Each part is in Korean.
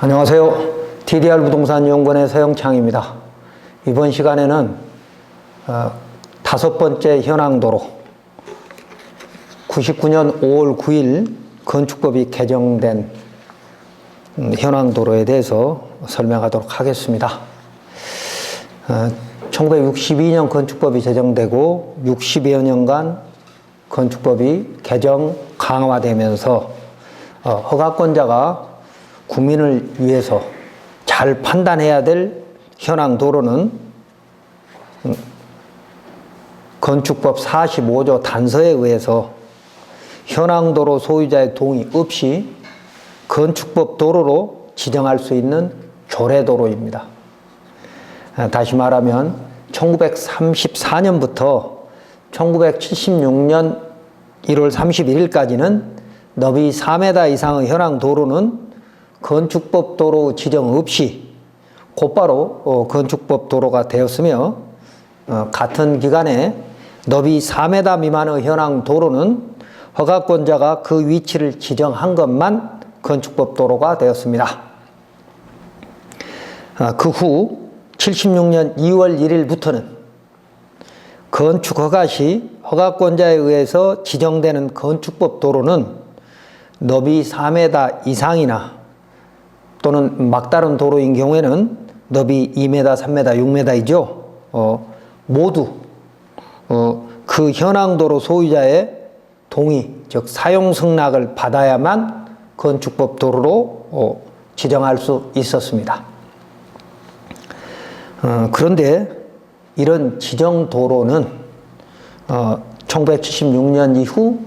안녕하세요. TDR 부동산 연구원의 서영창입니다. 이번 시간에는 다섯 번째 현황도로 99년 5월 9일 건축법이 개정된 현황도로에 대해서 설명하도록 하겠습니다. 1962년 건축법이 제정되고 60여 년간 건축법이 개정 강화되면서 허가권자가 국민을 위해서 잘 판단해야 될 현황 도로는 건축법 45조 단서에 의해서 현황 도로 소유자의 동의 없이 건축법 도로로 지정할 수 있는 조례도로입니다. 다시 말하면 1934년부터 1976년 1월 31일까지는 너비 4m 이상의 현황 도로는 건축법 도로 지정 없이 곧바로 건축법 도로가 되었으며, 같은 기간에 너비 4m 미만의 현황 도로는 허가권자가 그 위치를 지정한 것만 건축법 도로가 되었습니다. 그 후 76년 2월 1일부터는 건축 허가 시 허가권자에 의해서 지정되는 건축법 도로는 너비 4m 이상이나 또는 막다른 도로인 경우에는 너비 2m, 3m, 6m이죠. 모두 그 현황도로 소유자의 동의, 즉 사용 승낙을 받아야만 건축법 도로로 지정할 수 있었습니다. 그런데 이런 지정 도로는 1976년 이후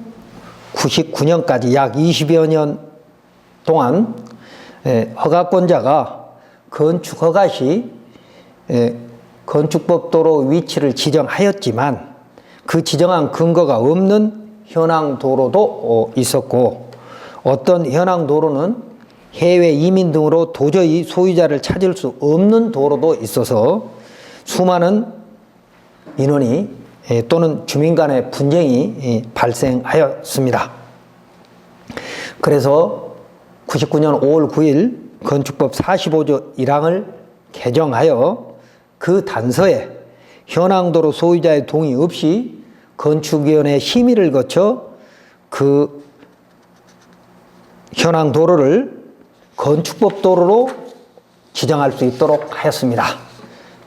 99년까지 약 20여 년 동안 허가권자가 건축 허가 시 건축법 도로 위치를 지정하였지만 그 지정한 근거가 없는 현황 도로도 있었고, 어떤 현황 도로는 해외 이민 등으로 도저히 소유자를 찾을 수 없는 도로도 있어서 수많은 민원이 또는 주민 간의 분쟁이 발생하였습니다. 그래서 99년 5월 9일 건축법 45조 1항을 개정하여 그 단서에 현황도로 소유자의 동의 없이 건축위원회 심의를 거쳐 그 현황도로를 건축법 도로로 지정할 수 있도록 하였습니다.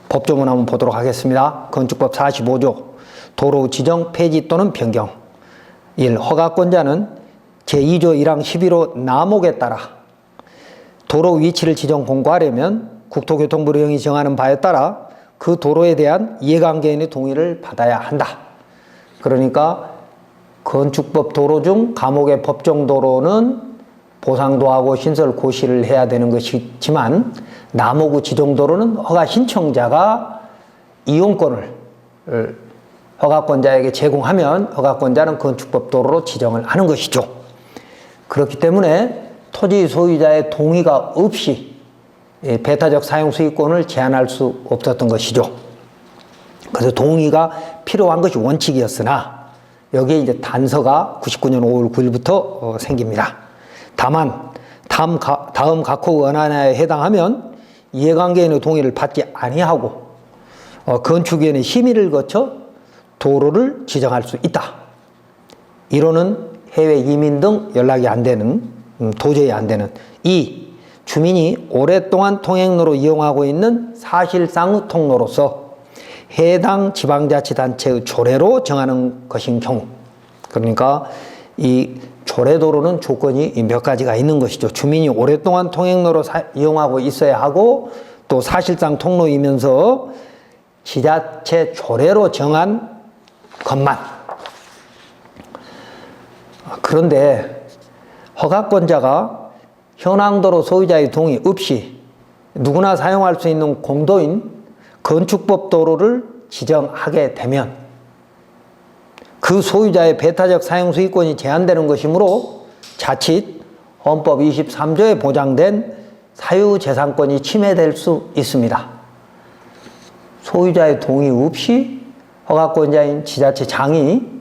법조문 한번 보도록 하겠습니다. 건축법 45조 도로 지정 폐지 또는 변경. 1. 허가권자는 제2조 1항 11호 나목에 따라 도로 위치를 지정 공고하려면 국토교통부령이 정하는 바에 따라 그 도로에 대한 이해관계인의 동의를 받아야 한다. 그러니까 건축법 도로 중 감옥의 법정도로는 보상도 하고 신설 고시를 해야 되는 것이지만 나목의 지정도로는 허가 신청자가 이용권을 허가권자에게 제공하면 허가권자는 건축법 도로로 지정을 하는 것이죠. 그렇기 때문에 토지 소유자의 동의가 없이 배타적 사용 수익권을 제한할 수 없었던 것이죠. 그래서 동의가 필요한 것이 원칙이었으나 여기에 이제 단서가 99년 5월 9일부터 생깁니다. 다만 다음 각호 원안에 해당하면 이해관계인의 동의를 받지 아니하고 건축위원회 심의를 거쳐 도로를 지정할 수 있다. 이로는 해외 이민 등 연락이 안 되는, 도저히 안 되는. 2. 주민이 오랫동안 통행로로 이용하고 있는 사실상의 통로로서 해당 지방자치단체의 조례로 정하는 것인 경우. 그러니까 이 조례도로는 조건이 몇 가지가 있는 것이죠. 주민이 오랫동안 통행로로 이용하고 있어야 하고, 또 사실상 통로이면서 지자체 조례로 정한 것만. 그런데 허가권자가 현황도로 소유자의 동의 없이 누구나 사용할 수 있는 공도인 건축법 도로를 지정하게 되면 그 소유자의 배타적 사용 수익권이 제한되는 것이므로 자칫 헌법 23조에 보장된 사유재산권이 침해될 수 있습니다. 소유자의 동의 없이 허가권자인 지자체장이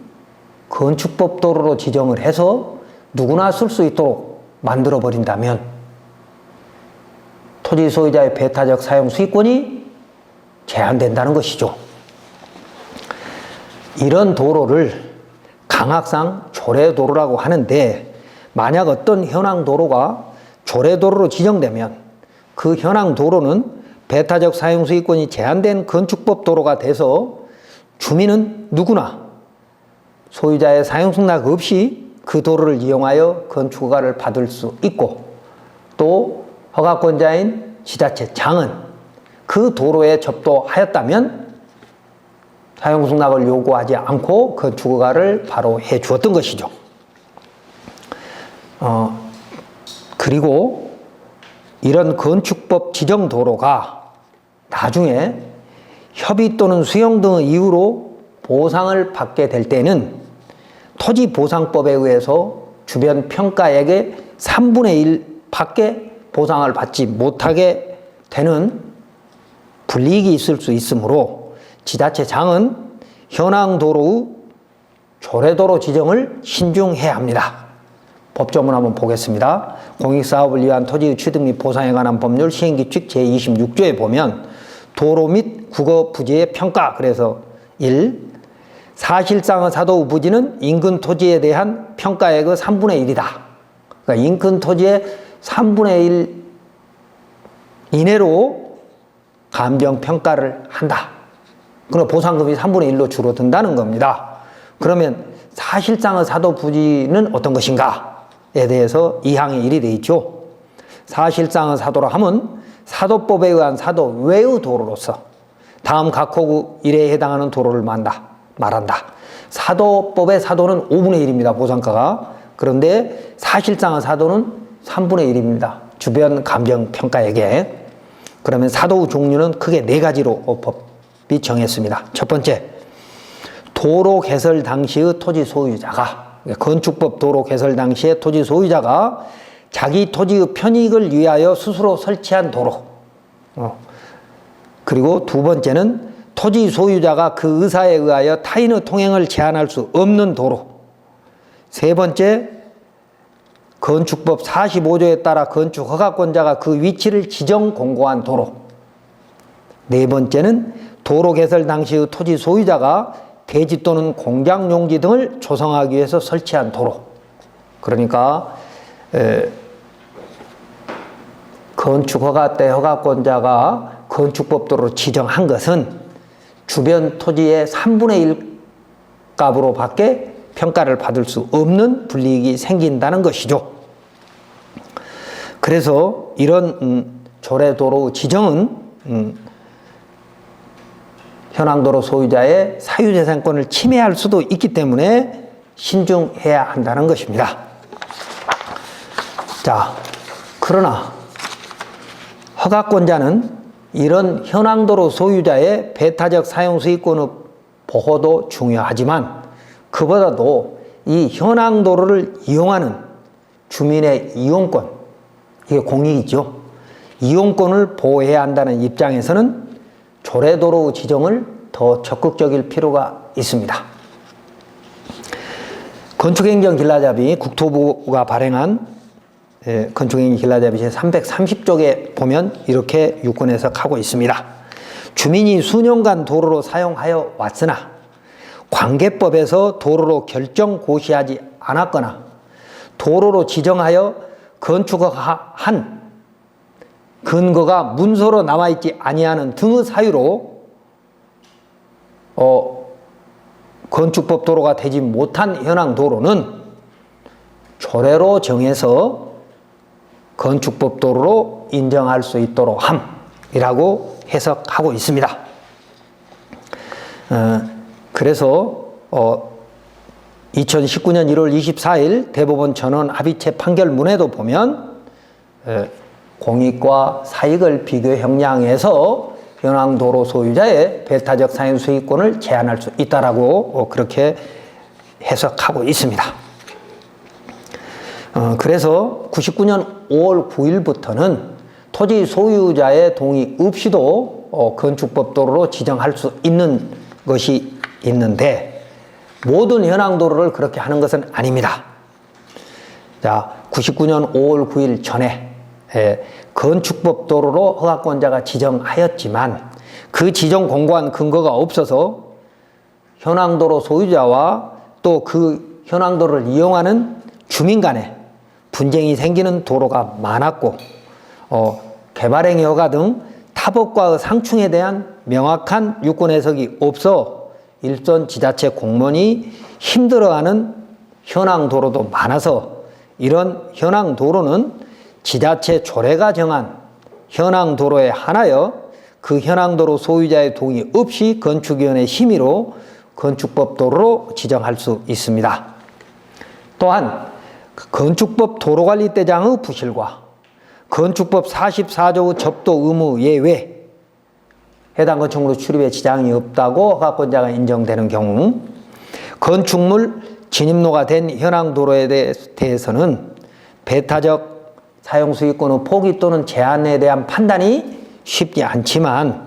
건축법 도로로 지정을 해서 누구나 쓸 수 있도록 만들어 버린다면 토지 소유자의 배타적 사용 수익권이 제한된다는 것이죠. 이런 도로를 강학상 조례도로라고 하는데, 만약 어떤 현황 도로가 조례도로로 지정되면 그 현황 도로는 배타적 사용 수익권이 제한된 건축법 도로가 돼서 주민은 누구나 소유자의 사용 승낙 없이 그 도로를 이용하여 건축 허가를 받을 수 있고, 또 허가권자인 지자체장은 그 도로에 접도하였다면 사용 승낙을 요구하지 않고 건축 허가를 바로 해 주었던 것이죠. 그리고 이런 건축법 지정 도로가 나중에 협의 또는 수용 등의 이유로 보상을 받게 될 때는 토지보상법에 의해서 주변 평가액의 3분의 1 밖에 보상을 받지 못하게 되는 불이익이 있을 수 있으므로 지자체장은 현황 도로의 조례도로 지정을 신중해야 합니다. 법조문 한번 보겠습니다. 공익사업을 위한 토지의 취득 및 보상에 관한 법률 시행규칙 제26조에 보면 도로 및 국어 부지의 평가, 그래서 1. 사실상의 사도 부지는 인근 토지에 대한 평가액의 3분의 1이다. 그러니까 인근 토지의 3분의 1 이내로 감정평가를 한다. 그럼 보상금이 3분의 1로 줄어든다는 겁니다. 그러면 사실상의 사도 부지는 어떤 것인가에 대해서 2항에 1이 되어 있죠. 사실상의 사도라 하면 사도법에 의한 사도 외의 도로로서 다음 각호구 1에 해당하는 도로를 말한다. 사도법의 사도는 5분의 1입니다. 보상가가. 그런데 사실상의 사도는 3분의 1입니다. 주변 감정평가액에. 그러면 사도의 종류는 크게 4가지로 법이 정했습니다. 첫 번째, 도로 개설 당시의 토지 소유자가, 건축법 도로 개설 당시의 토지 소유자가 자기 토지의 편익을 위하여 스스로 설치한 도로. 그리고 두 번째는 토지 소유자가 그 의사에 의하여 타인의 통행을 제한할 수 없는 도로. 세 번째, 건축법 45조에 따라 건축 허가권자가 그 위치를 지정 공고한 도로. 네 번째는 도로 개설 당시의 토지 소유자가 대지 또는 공장 용지 등을 조성하기 위해서 설치한 도로. 그러니까 건축 허가 때 허가권자가 건축법 도로로 지정한 것은 주변 토지의 3분의 1 값으로 밖에 평가를 받을 수 없는 불이익이 생긴다는 것이죠. 그래서 이런 조례도로 지정은 현황도로 소유자의 사유재산권을 침해할 수도 있기 때문에 신중해야 한다는 것입니다. 자, 그러나 허가권자는 이런 현황도로 소유자의 배타적 사용 수익권의 보호도 중요하지만 그보다도 이 현황도로를 이용하는 주민의 이용권, 이게 공익이죠. 이용권을 보호해야 한다는 입장에서는 조례도로 지정을 더 적극적일 필요가 있습니다. 건축행정길라잡이 국토부가 발행한 건축행정길라잡이 제330쪽에 보면 이렇게 유권 해석하고 있습니다. 주민이 수년간 도로로 사용하여 왔으나 관계법에서 도로로 결정 고시하지 않았거나 도로로 지정하여 건축한 근거가 문서로 남아있지 아니하는 등의 사유로 건축법 도로가 되지 못한 현황 도로는 조례로 정해서 건축법 도로로 인정할 수 있도록 함이라고 해석하고 있습니다. 그래서 2019년 1월 24일 대법원 전원 합의체 판결문에도 보면 공익과 사익을 비교 형량에서 현황도로 소유자의 배타적 사용 수익권을 제한할 수 있다라고 그렇게 해석하고 있습니다. 그래서 99년 5월 9일부터는 토지 소유자의 동의 없이도 건축법 도로로 지정할 수 있는 것이 있는데 모든 현황도로를 그렇게 하는 것은 아닙니다. 자, 99년 5월 9일 전에 건축법 도로로 허가권자가 지정하였지만 그 지정 공고한 근거가 없어서 현황도로 소유자와 또 그 현황도를 이용하는 주민 간에 분쟁이 생기는 도로가 많았고 개발행위 허가 등 타법과의 상충에 대한 명확한 유권 해석이 없어 일선 지자체 공무원이 힘들어하는 현황도로도 많아서 이런 현황도로는 지자체 조례가 정한 현황도로에 한하여 그 현황도로 소유자의 동의 없이 건축위원회 심의로 건축법 도로로 지정할 수 있습니다. 또한 건축법 도로관리대장의 부실과 건축법 44조의 접도 의무 예외 해당 건축물의 출입에 지장이 없다고 허가권자가 인정되는 경우 건축물 진입로가 된 현황도로에 대해서는 배타적 사용수익권의 포기 또는 제한에 대한 판단이 쉽지 않지만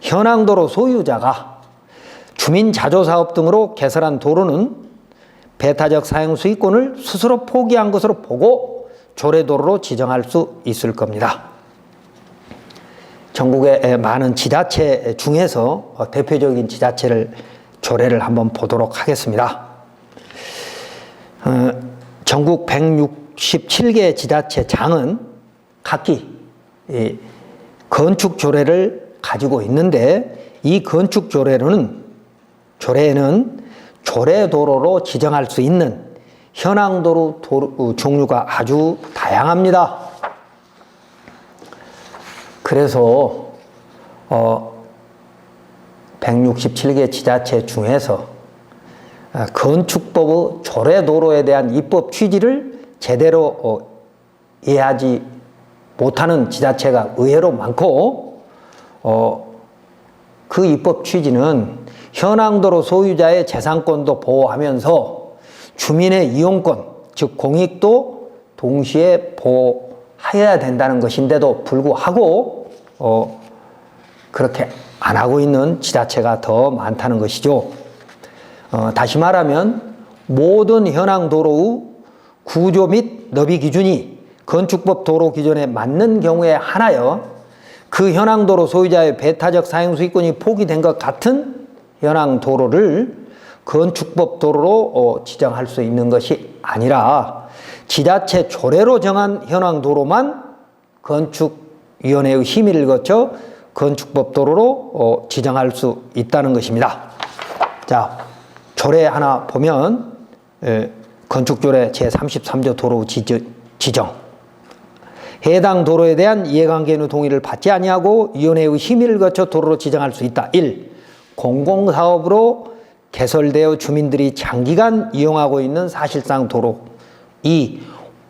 현황도로 소유자가 주민자조사업 등으로 개설한 도로는 배타적 사용수익권을 스스로 포기한 것으로 보고 조례도로로 지정할 수 있을 겁니다. 전국의 많은 지자체 중에서 대표적인 지자체를 조례를 한번 보도록 하겠습니다. 전국 167개 지자체장은 각기 건축조례를 가지고 있는데 이 건축조례에는 조례도로로 지정할 수 있는 현황도로 종류가 아주 다양합니다. 그래서 167개 지자체 중에서 건축법의 조례도로에 대한 입법 취지를 제대로 이해하지 못하는 지자체가 의외로 많고 그 입법 취지는 현황도로 소유자의 재산권도 보호하면서 주민의 이용권, 즉 공익도 동시에 보호해야 된다는 것인데도 불구하고 그렇게 안 하고 있는 지자체가 더 많다는 것이죠. 다시 말하면 모든 현황도로의 구조 및 너비 기준이 건축법 도로 기준에 맞는 경우에 한하여 그 현황도로 소유자의 배타적 사용수익권이 포기된 것 같은 현황도로를 건축법 도로로 지정할 수 있는 것이 아니라 지자체 조례로 정한 현황도로만 건축위원회의 심의를 거쳐 건축법 도로로 지정할 수 있다는 것입니다. 자, 조례 하나 보면 건축조례 제33조 도로 지정 해당 도로에 대한 이해관계인의 동의를 받지 아니하고 위원회의 심의를 거쳐 도로로 지정할 수 있다. 1. 공공사업으로 개설되어 주민들이 장기간 이용하고 있는 사실상 도로. 2.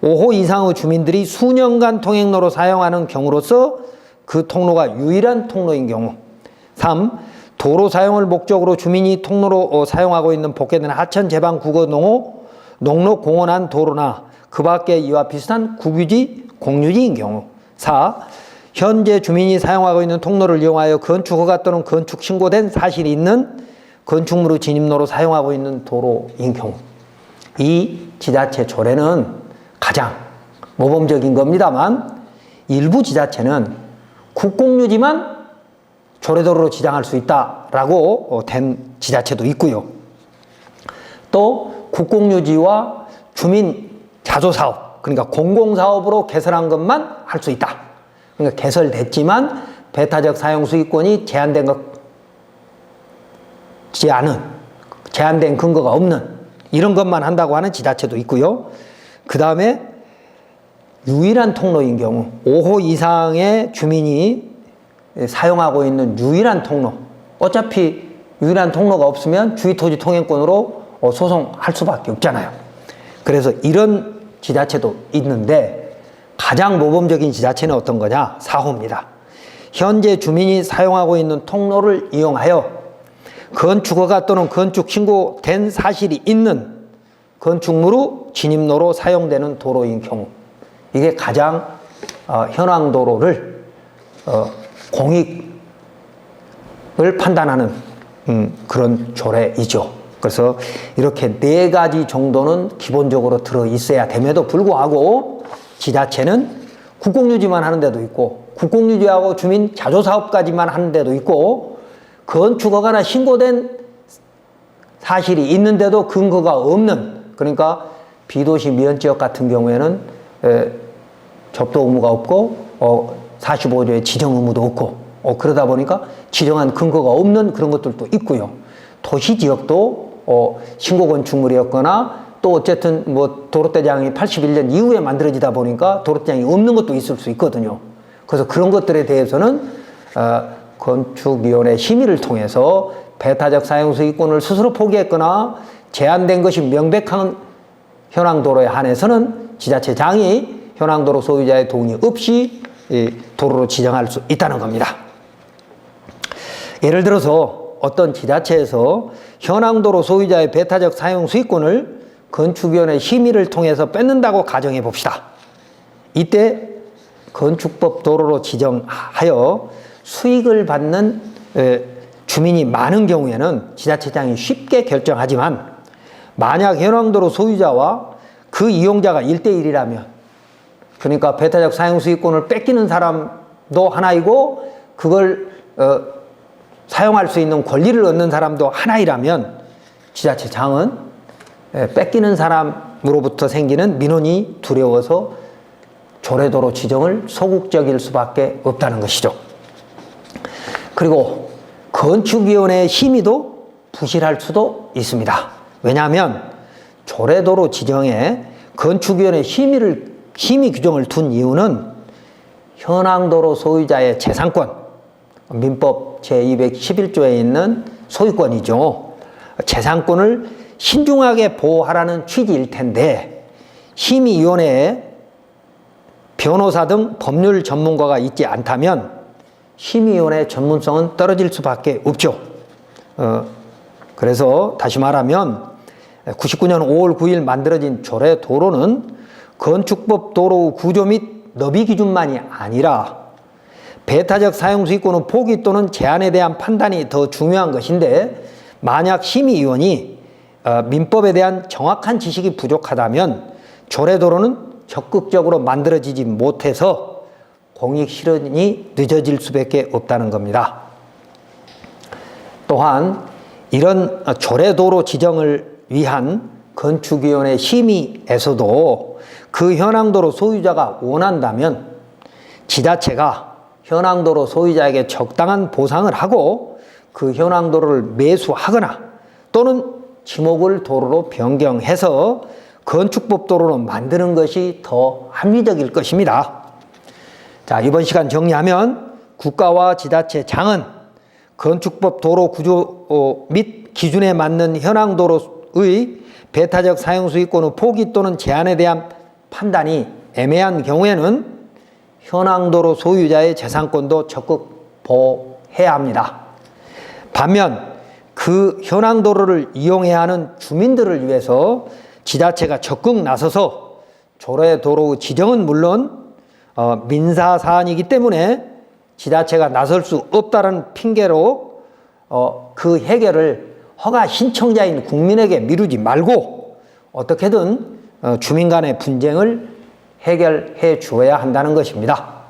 5호 이상의 주민들이 수년간 통행로로 사용하는 경우로서 그 통로가 유일한 통로인 경우. 3. 도로 사용을 목적으로 주민이 통로로 사용하고 있는 복개된 하천, 제방, 국어, 농로, 공원안 도로나 그 밖의 이와 비슷한 국유지, 공유지인 경우. 4. 현재 주민이 사용하고 있는 통로를 이용하여 건축허가 또는 건축 신고된 사실이 있는 건축물의 진입로로 사용하고 있는 도로인 경우. 이 지자체 조례는 가장 모범적인 겁니다만 일부 지자체는 국공유지만 조례도로로 지정할 수 있다라고 된 지자체도 있고요. 또 국공유지와 주민 자조사업, 그러니까 공공사업으로 개설한 것만 할 수 있다. 그러니까 개설됐지만 배타적 사용수익권이 제한된 근거가 없는 이런 것만 한다고 하는 지자체도 있고요. 그 다음에 유일한 통로인 경우 5호 이상의 주민이 사용하고 있는 유일한 통로, 어차피 유일한 통로가 없으면 주의토지 통행권으로 소송할 수밖에 없잖아요. 그래서 이런 지자체도 있는데 가장 모범적인 지자체는 어떤 거냐? 4호입니다. 현재 주민이 사용하고 있는 통로를 이용하여 건축허가 또는 건축 신고된 사실이 있는 건축물의 진입로로 사용되는 도로인 경우, 이게 가장 현황도로를 공익을 판단하는 그런 조례이죠. 그래서 이렇게 4가지 정도는 기본적으로 들어 있어야 됨에도 불구하고 지자체는 국공유지만 하는 데도 있고, 국공유지하고 주민 자조사업까지만 하는 데도 있고, 건축허가나 신고된 사실이 있는데도 근거가 없는, 그러니까 비도시 미연지역 같은 경우에는 접도 의무가 없고 45조의 지정 의무도 없고 그러다 보니까 지정한 근거가 없는 그런 것들도 있고요. 도시지역도 신고 건축물이었거나 또 어쨌든 뭐 도로대장이 81년 이후에 만들어지다 보니까 도로대장이 없는 것도 있을 수 있거든요. 그래서 그런 것들에 대해서는 건축위원회 심의를 통해서 배타적 사용수익권을 스스로 포기했거나 제한된 것이 명백한 현황도로에 한해서는 지자체장이 현황도로 소유자의 동의 없이 도로로 지정할 수 있다는 겁니다. 예를 들어서 어떤 지자체에서 현황도로 소유자의 배타적 사용수익권을 건축위원회 심의를 통해서 뺏는다고 가정해 봅시다. 이때 건축법 도로로 지정하여 수익을 받는 주민이 많은 경우에는 지자체장이 쉽게 결정하지만 만약 현황도로 소유자와 그 이용자가 1대1이라면, 그러니까 배타적 사용수익권을 뺏기는 사람도 하나이고 그걸 사용할 수 있는 권리를 얻는 사람도 하나이라면 지자체장은 뺏기는 사람으로부터 생기는 민원이 두려워서 조례도로 지정을 소극적일 수밖에 없다는 것이죠. 그리고 건축위원회의 심의도 부실할 수도 있습니다. 왜냐하면 조례도로 지정에 건축위원회 심의 규정을 둔 이유는 현황도로 소유자의 재산권, 민법 제211조에 있는 소유권이죠. 재산권을 신중하게 보호하라는 취지일 텐데 심의위원회에 변호사 등 법률 전문가가 있지 않다면 심의위원회의 전문성은 떨어질 수밖에 없죠. 그래서 다시 말하면 99년 5월 9일 만들어진 조례도로는 건축법 도로 구조 및 너비 기준만이 아니라 배타적 사용수익권의 포기 또는 제한에 대한 판단이 더 중요한 것인데, 만약 심의위원이 민법에 대한 정확한 지식이 부족하다면 조례도로는 적극적으로 만들어지지 못해서 공익 실현이 늦어질 수밖에 없다는 겁니다. 또한 이런 조례도로 지정을 위한 건축위원회 심의에서도 그 현황도로 소유자가 원한다면 지자체가 현황도로 소유자에게 적당한 보상을 하고 그 현황도로를 매수하거나 또는 지목을 도로로 변경해서 건축법 도로로 만드는 것이 더 합리적일 것입니다. 자, 이번 시간 정리하면 국가와 지자체장은 건축법 도로 구조 및 기준에 맞는 현황도로의 배타적 사용수익권의 포기 또는 제한에 대한 판단이 애매한 경우에는 현황도로 소유자의 재산권도 적극 보호해야 합니다. 반면 그 현황도로를 이용해야 하는 주민들을 위해서 지자체가 적극 나서서 조례도로 지정은 물론 민사사안이기 때문에 지자체가 나설 수 없다는 핑계로 그 해결을 허가 신청자인 국민에게 미루지 말고 어떻게든 주민 간의 분쟁을 해결해 주어야 한다는 것입니다.